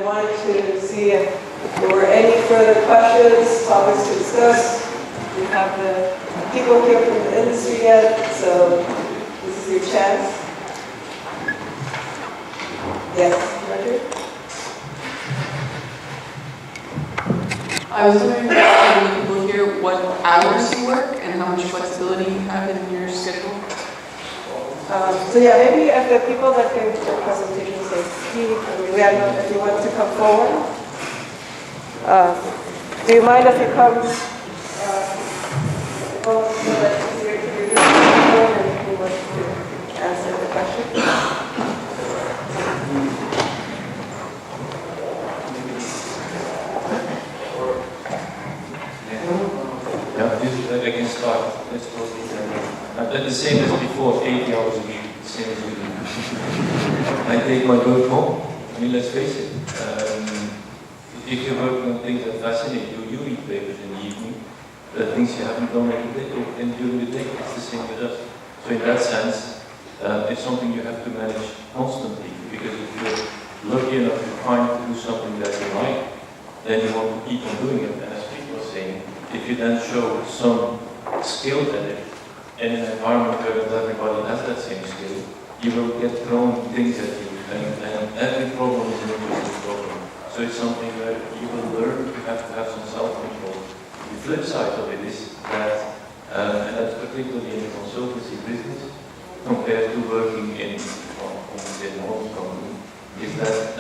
wanted to see if there were any further questions, topics to discuss. We have the people here from the industry yet, so this is your chance. Yes, Roger? I was wondering about the people here what hours you work and how much flexibility you have in your schedule. So yeah, maybe if the people that gave their presentations say speak, Rihanna, if you want to come forward. Do you mind if you come so that it's easier to do this and who wants to answer the question? I can start. Let's close it. The same as before, 80 hours a week, same as we do. I take my work home. I mean, let's face it. If you're working on things that fascinate you, you read papers in the evening. The things you haven't done and during the day, it's the same with us. So in that sense, it's something you have to manage constantly. Because if you're lucky enough to find to do something that you like, then you want to keep on doing it. And as people are saying, if you then show some skill at it, in an environment where not everybody has that same skill, you will get thrown things at you, and every problem is an interesting problem. So it's something where you will learn, you have to have some self-control. The flip side of it is that, and that's particularly in the consultancy business, compared to working in a normal company, is that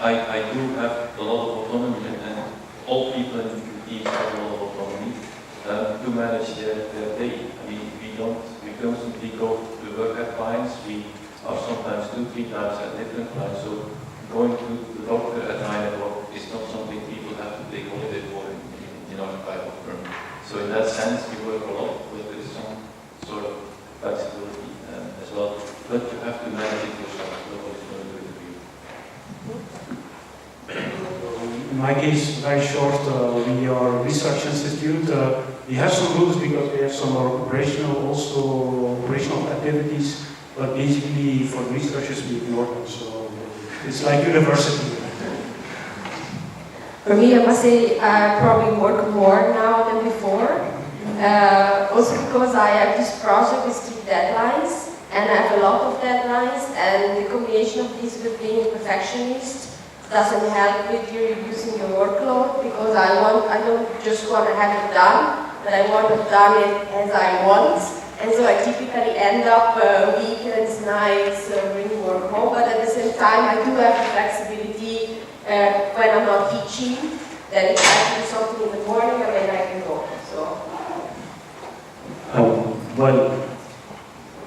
I do have a lot of autonomy, and all people in the teams have a lot of autonomy to manage their day. We constantly go to work at clients. We are sometimes 2-3 times at different clients. So going to the doctor at 9 o'clock is not something people have to take holiday for in our type of firm. So in that sense, we work a lot, but there is some sort of flexibility as well. But you have to manage it yourself. Nobody's going to do it for you. In my case, very short, we are a research institute. We have some rules because we have some operational activities, but basically for researchers we ignore them, so it's like university. For me, I must say I probably work more now than before. Also because I have this project with strict deadlines, and I have a lot of deadlines, and the combination of this with being a perfectionist doesn't help with you reducing your workload, because I don't just want to have it done, but I want to have done it as I want. And so I typically end up weekends, nights, bringing work home, but at the same time I do have the flexibility when I'm not teaching, that if I do something in the morning, then I can go. So. Well,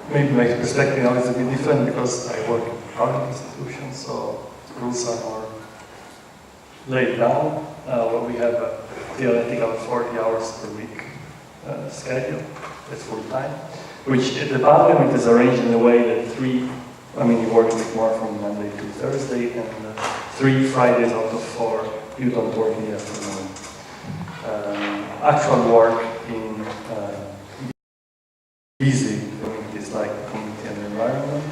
maybe my perspective now is a bit different because I work in a private institution, so rules are more laid down. Where we have a theoretical 40 hours per week schedule, that's full time. Which the parliament is arranged in a way that you work a bit more from Monday to Thursday, and 3 Fridays out of 4 you don't work in the afternoon. Actual work in busy communities like community and environment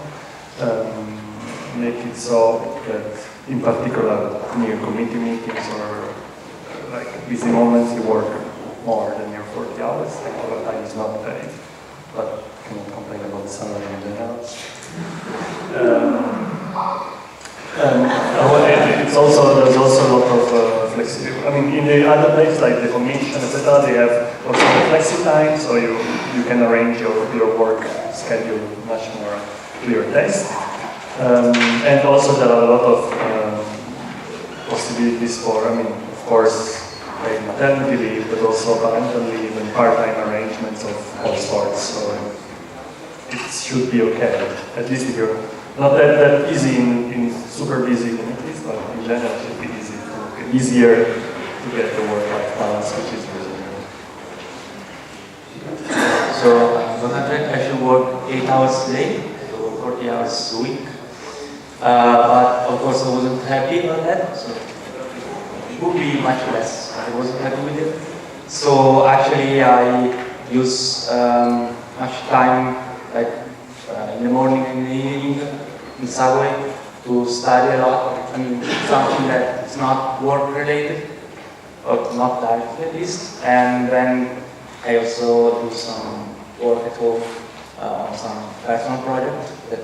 make it so that, in particular, near committee meetings or like busy moments, you work more than your 40 hours. And overtime is not paid, but you cannot complain about the salary in general. There's also a lot of flexibility. I mean, in the other places like the commission, etc., they have also the flexi time, so you can arrange your work schedule much more to your taste. And also there are a lot of possibilities for, of course, paid maternity leave, but also parental leave and part-time arrangements of all sorts. So it should be okay. At least if you're not that easy in super busy communities, but in general it should be easier to get the work-life balance, which is reasonable. So I should work 8 hours a day, so 40 hours a week. But of course I wasn't happy about that, so it would be much less. I wasn't happy with it. So actually I use much time, like in the morning and in the evening, in subway, to study a lot. I mean, something that is not work related, or not directly at least. And then I also do some work at home on some personal project that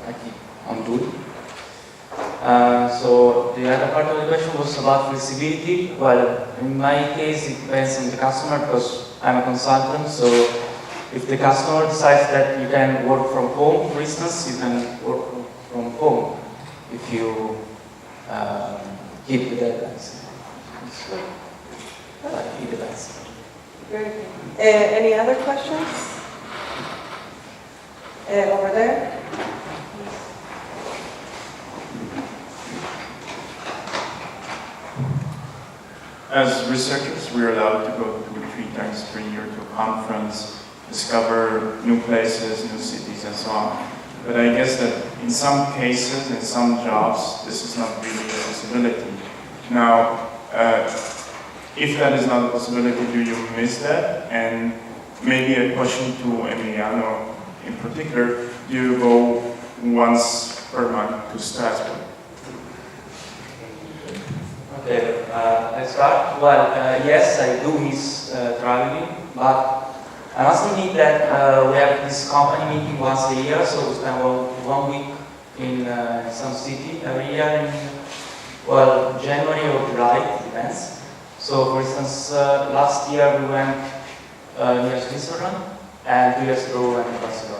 I keep on doing. So the other part of the question was about flexibility. Well, in my case, it depends on the customer because I'm a consultant. So if the customer decides that you can work from home, for instance, you can work from home if you keep the deadlines. So, it depends. Very good. Any other questions? Over there? As researchers, we're allowed to go 2 or 3 times per year to a conference, discover new places, new cities, and so on. But I guess that in some cases, in some jobs, this is not really a possibility. Now, if that is not a possibility, do you miss that? And maybe a question to Emiliano in particular, do you go once per month to Strasbourg? Okay, let's start. Well, yes, I do miss traveling, but I must admit that we have this company meeting once a year, so we spend 1 week in some city every year in, well, January or July, it depends. So, for instance, last year we went near Switzerland, and 2 years ago we went to Barcelona.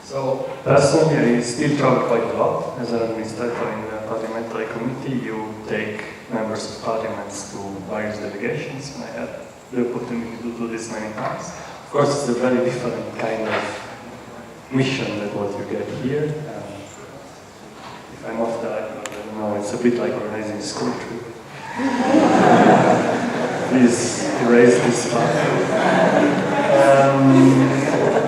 So personally, I still travel quite a lot. As an administrator in the parliamentary committee, you take members of parliaments to various delegations, and I had the opportunity to do this many times. Of course, it's a very different kind of mission than what you get here. If I'm off the record, I don't know, it's a bit like organizing a school trip. Please erase this part.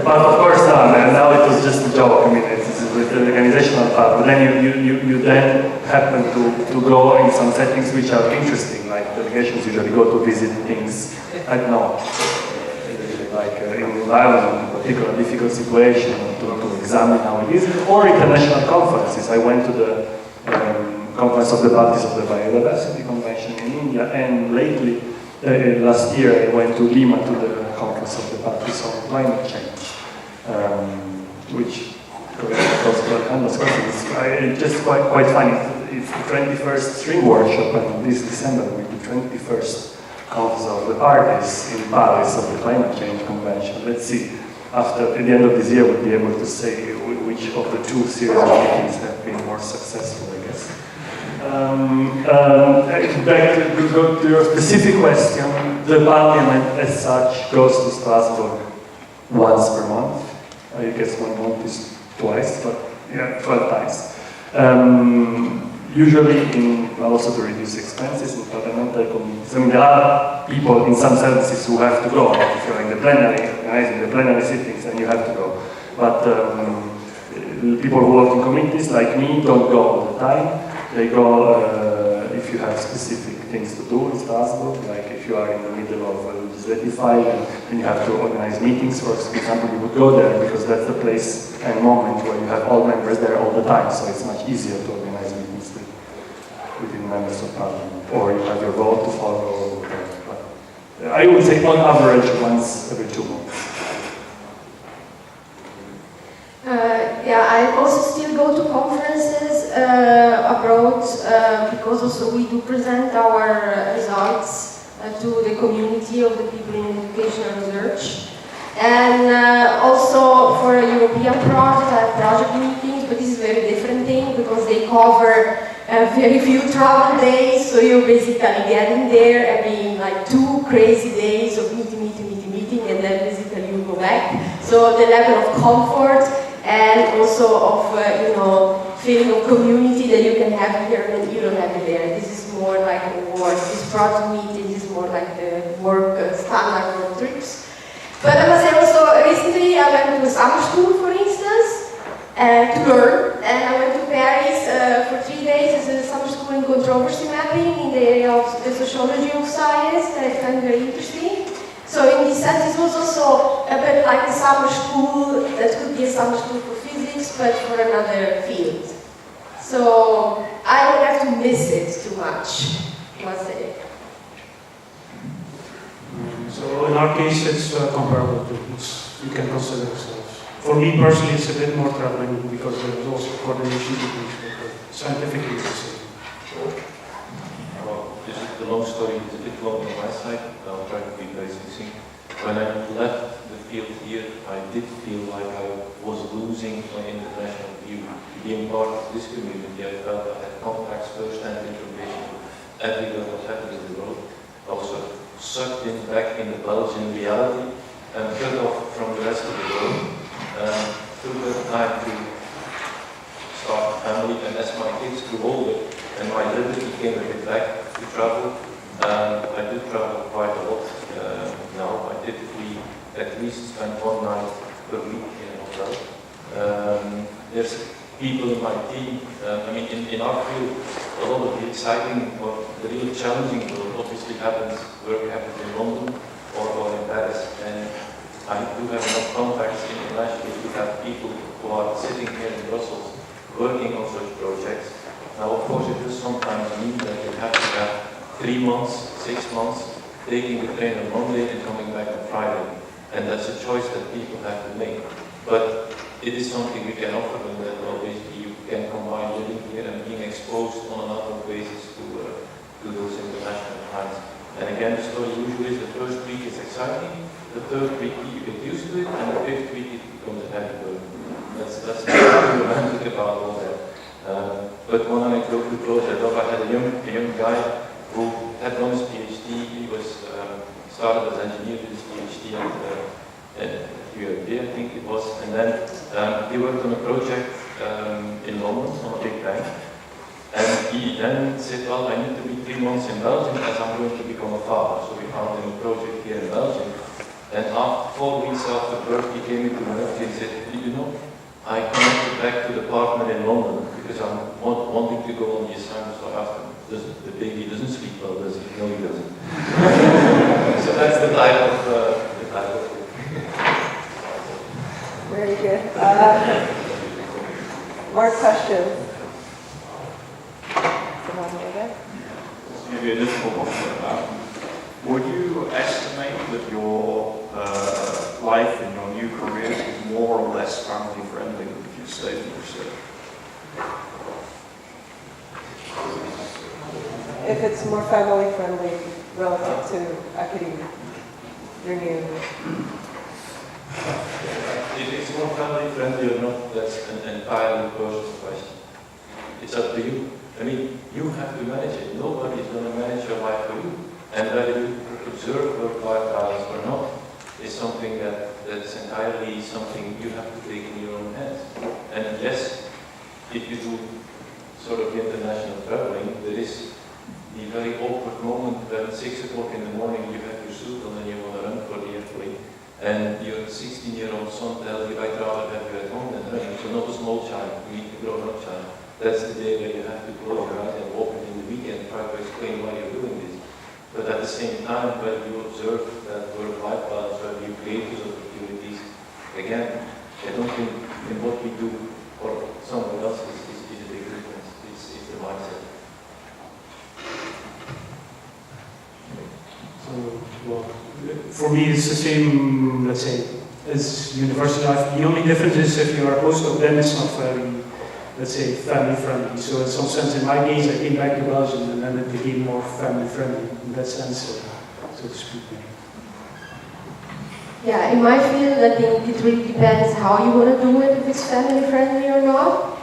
But of course, now it was just a joke. I mean, it's with the organizational part. But then you then happen to go in some settings which are interesting, like delegations usually go to visit things, I don't know, like in the environment, in particular difficult situation, to examine how it is, or international conferences. I went to the Conference of the Parties of the Biodiversity Convention in India, and lately, last year, I went to Lima to the Conference of the Parties on Climate Change. Which it's just quite funny. It's the 21st String Workshop, and this December will be the 21st Conference of the Parties in Paris of the Climate Change Convention. Let's see, at the end of this year, we'll be able to say which of the 2 series of meetings have been more successful, I guess. Back to go to your specific question, the Parliament as such goes to Strasbourg once per month. I guess 1 month is twice, but yeah, 12 times. Usually also to reduce expenses in parliamentary committees. I mean, there are people in some services who have to go. Like if you're in the plenary, organizing the plenary sittings, then you have to go. But people who work in committees, like me, don't go all the time. They go if you have specific things to do in Strasbourg, like if you are in the middle of a legislative file and you have to organize meetings, for example, you would go there because that's the place and moment where you have all members there all the time, so it's much easier to organize meetings within members of parliament, or you have your vote to follow, or whatever. But I would say on average once every 2 months. Yeah, I also still go to conferences abroad because also we do present our results to the community of the people in education and research. And also for a European project, I have project meetings, but this is a very different thing because they cover very few travel days, so you're basically getting there and being like 2 crazy days of meeting, and then basically you go back. So the level of comfort and also of feeling of community that you can have here and you don't have it there. This is more like a work. This project meeting is more like the work standard work trips. But I must say also recently I went to a summer school, for instance, to learn, and I went to Paris for 3 days as a summer school in controversy mapping in the area of the sociology of science that I found very interesting. So in this sense, it was also a bit even like a summer school, that could be a summer school for physics, but for another field. So I don't have to miss it too much, I must say. So in our case, it's comparable to you can consider yourselves. For me personally, it's a bit more traveling because there is also coordination between people. Scientifically, it's the same. Well, this is the long story. It's a bit long on my side. I'll try to be very succinct. When I left the field here, I did feel like I was losing my international view. Being part of this community, I felt I had contacts, first-hand information, everywhere what happened in the world. I was sort of sucked in back in the Belgian reality and cut off from the rest of the world. Took the time to start a family, and as my kids grew older and my liberty came a bit back to travel, I did travel quite a lot now. I typically at least spend 1 night per week in a hotel. There's people in my team, in our field, a lot of the exciting or the really challenging work obviously happens in London or in Paris. And I do have enough contacts internationally to have people who are sitting here in Brussels working on such projects. Now, of course, it does sometimes mean that you have to have 3 months, 6 months, taking the train on Monday and coming back on Friday. And that's a choice that people have to make. But it is something we can offer them that, well, basically you can combine living here and being exposed on an ad-hoc basis to those international clients. And again, the story usually is the first week is exciting, the third week you get used to it, and the fifth week it becomes a heavy burden. That's romantic about all that. But one anecdote to close that off, I had a young guy who had done his PhD. He was started as engineer with his PhD at Ph.D, I think it was, and then he worked on a project in London on a big bank. And he then said, well, I need to be 3 months in Belgium as I'm going to become a father. So we found him a project here in Belgium. And after 4 weeks after birth, he came into the university and said, you know, I connected back to the partner in London because I'm wanting to go on the assignment. So I asked him, the baby doesn't sleep well, does he? No, he doesn't. So that's the type of Very good. More questions? Maybe a difficult one. Would you estimate that your life in your new career is more or less family friendly if you stayed in research? If it's more family friendly relative to academia, your new. If it's more family friendly or not, that's an entirely personal question. It's up to you. I mean, you have to manage it. Nobody is going to manage your life for you. And whether you observe work-life balance or not is something that's entirely something you have to take in your own hands. And yes, if you do sort of international traveling, there is the very awkward moment when 6 o'clock in the morning you have your suit on and you want to run for the airplane. And your 16-year-old son tells you, I'd rather have you at home than running. So not a small child, you need a grown-up child. That's the day where you have to close your eyes and walk in the weekend, try to explain why you're doing this. But at the same time, when you observe that work-life balance, when you create those opportunities, again, I don't think in what we do or someone else is a big difference. It's the mindset. So, well, for me, it's the same, let's say, as university life. The only difference is if you are a postdoc, then it's not very, let's say, family friendly. So in some sense, in my case, I came back to Belgium and then it became more family friendly in that sense, so to speak. Yeah, in my field, I think it really depends how you want to do it, if it's family friendly or not.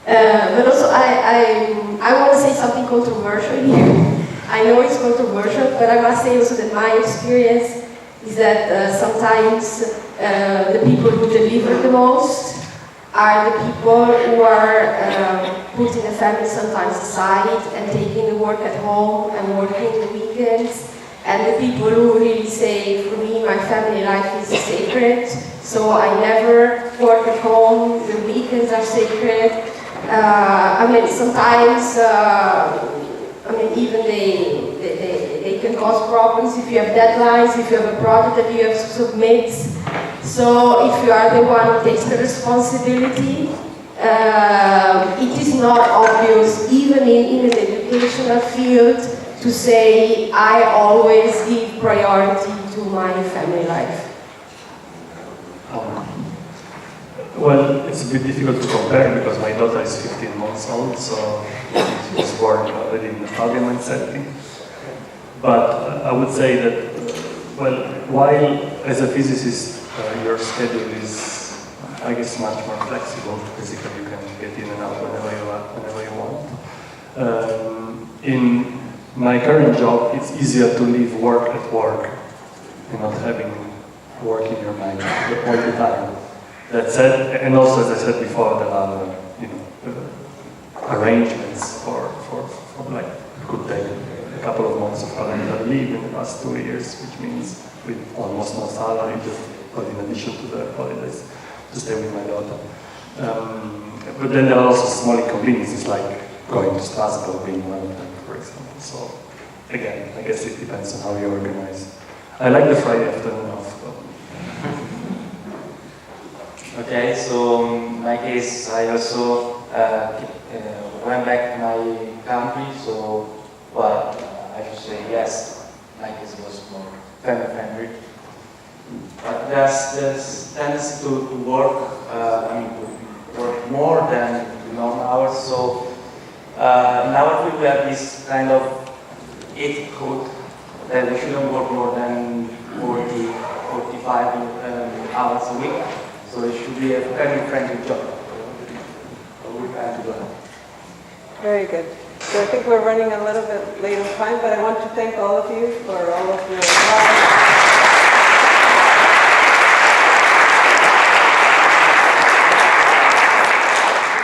But also, I want to say something controversial here. I know it's controversial, but I must say also that my experience is that sometimes the people who deliver the most are the people who are putting the family sometimes aside and taking the work at home and working the weekends. And the people who really say, for me, my family life is sacred, so I never work at home, the weekends are sacred. Sometimes, even they can cause problems if you have deadlines, if you have a project that you have to submit. So if you are the one who takes the responsibility, it is not obvious, even in an educational field, to say, I always give priority to my family life. Well, it's a bit difficult to compare because my daughter is 15 months old, so she was born already in the parliament setting. But I would say that, well, while as a physicist your schedule is, I guess, much more flexible. Basically, you can get in and out whenever you want. In my current job, it's easier to leave work at work and not having work in your mind all the time. That said, and also as I said before, there are arrangements for like it could take a couple of months of parental leave in the past 2 years, which means with almost no salary, just in addition to the holidays, to stay with my daughter. But then there are also small inconveniences like going to Strasbourg being one of them, for example. So again, I guess it depends on how you organize. I like the Friday afternoon off. Okay, so in my case, I also went back to my country, so, well, I should say yes, my case was more family-friendly. But there's this tendency to work, work more than the normal hours, so in our field we have this kind of ethic code that we shouldn't work more than 40, 45 hours a week. So it should be a family-friendly job. So we plan to do that. Very good. So I think we're running a little bit late on time, but I want to thank all of you for all of your